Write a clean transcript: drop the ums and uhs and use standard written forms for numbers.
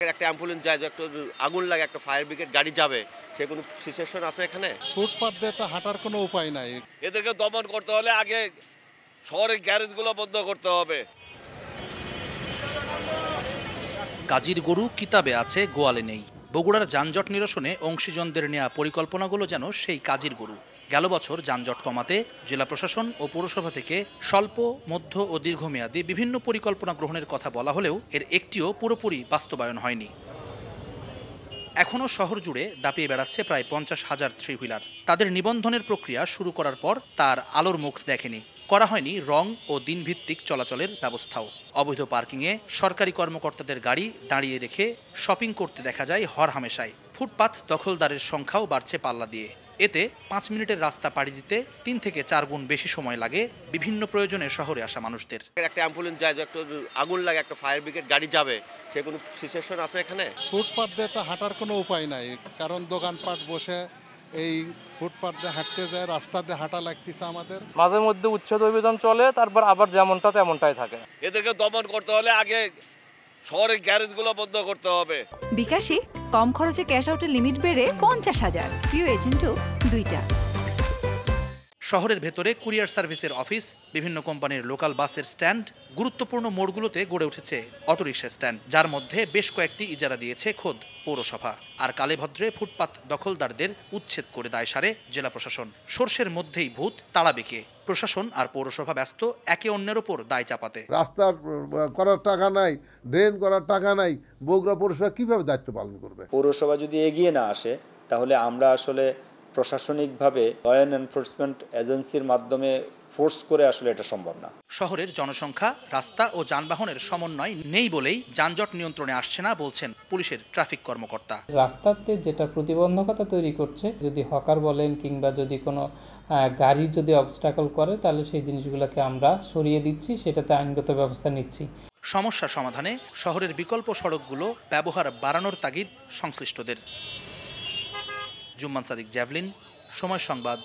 একটা অ্যাম্বুলেন্স যায়, একটা আগুন লাগে, একটা ফায়ার ব্রিগেড গাড়ি যাবে, সে কোনো সিচুয়েশন আছে এখানে? ফুটপাত দিয়ে তো হাঁটার কোনো উপায় নাই। এদেরকে দমন করতে হলে আগে শহরের গ্যারেজগুলো বন্ধ করতে হবে। কাজীর গরু কিতাবে আছে, গোয়ালে নেই। বগুড়ার যানজট নিরসনে অংশীজনদের নেওয়া পরিকল্পনাগুলো যেন সেই কাজীর গরু। গেল বছর যানজট কমাতে জেলা প্রশাসন ও পৌরসভা থেকে স্বল্প, মধ্য ও দীর্ঘমেয়াদী বিভিন্ন পরিকল্পনা গ্রহণের কথা বলা হলেও এর একটিও পুরোপুরি বাস্তবায়ন হয়নি। এখনও শহর জুড়ে দাপিয়ে বেড়াচ্ছে প্রায় 50,000 থ্রি হুইলার। তাদের নিবন্ধনের প্রক্রিয়া শুরু করার পর তার আলোর মুখ দেখেনি। করা হয়নি রং ও দিনভিত্তিক চলাচলের ব্যবস্থাও। অবৈধ পার্কিংয়ে সরকারি কর্মকর্তাদের গাড়ি দাঁড়িয়ে রেখে শপিং করতে দেখা যায় হরহামেশায়। ফুটপাত দখলদারের সংখ্যাও বাড়ছে পাল্লা দিয়ে। এতে 5 মিনিটের রাস্তা পাড়ি দিতে 3 থেকে 4 গুণ বেশি সময় লাগে বিভিন্ন প্রয়োজনে শহরে আসা মানুষদের। একটা অ্যাম্বুলেন্স যায়, একটা আগুন লাগে, একটা ফায়ার ব্রিগেড গাড়ি যাবে, সে কোনো সিচুয়েশন আছে এখানে? ফুটপাত দিয়ে তো হাঁটার কোনো উপায় নাই, কারণ দোকানপাট বসে এই ফুটপাত দিয়ে হাঁটতে যায়, রাস্তা দিয়ে হাঁটা লাগতেছে আমাদের। মাঝে মধ্যে উচ্ছেদ অভিযান চলে, তারপর আবার যেমনটা তেমনটাই থাকে। এদেরকে দমন করতে হলে আগে শহরের গ্যারেজগুলো বন্ধ করতে হবে। বিকাশে কম খরচে ক্যাশ আউটের লিমিট বেড়ে 50,000, প্রিয় এজেন্টও 2টা। শহরের ভেতরে কুরিয়ার সার্ভিসের অফিস, বিভিন্ন কোম্পানির লোকাল বাসের স্ট্যান্ড, গুরুত্বপূর্ণ মোড়গুলোতে গড়ে উঠেছে অটোরিকশা স্ট্যান্ড, যার মধ্যে বেশ কয়েকটি ইজারা দিয়েছে খোদ পৌরসভা। আর কালেভদ্রে ফুটপাত দখলদারদের উচ্ছেদ করে দায় সারে জেলা প্রশাসন। সর্ষের মধ্যেই ভূত তাড়া বেঁকে প্রশাসন আর পৌরসভা ব্যস্ত একে অন্যের ওপর দায় চাপাতে। রাস্তা করার টাকা নাই, ড্রেন করার টাকা নাই, বগুড়া পৌরসভা কিভাবে দায়িত্ব পালন করবে? পৌরসভা যদি এগিয়ে না আসে, তাহলে আমরা আসলে প্রশাসনিকভাবে ল অ্যান্ড এনফোর্সমেন্ট এজেন্সির মাধ্যমে ফোর্স করে আসলে এটা সম্ভব না। শহরের জনসংখ্যা, রাস্তা ও যানবাহনের সমন্বয় নেই বলেই যানজট নিয়ন্ত্রণে আসছে না বলছেন পুলিশের ট্রাফিক কর্মকর্তা। রাস্তাতে যেটা প্রতিবন্ধকতা তৈরি করছে, যদি হকার বলেন কিংবা যদি কোনো গাড়ি যদি অবস্ট্রাকল করে, তাহলে সেই জিনিসগুলোকে আমরা সরিয়ে দিচ্ছি, সেটাতে আইনগত ব্যবস্থা নিচ্ছি। সমস্যা সমাধানে শহরের বিকল্প সড়কগুলো ব্যবহার বাড়ানোর তাগিদ সংশ্লিষ্টদের। জুম্মান সাদিক, জ্যাভলিন, সময় সংবাদ।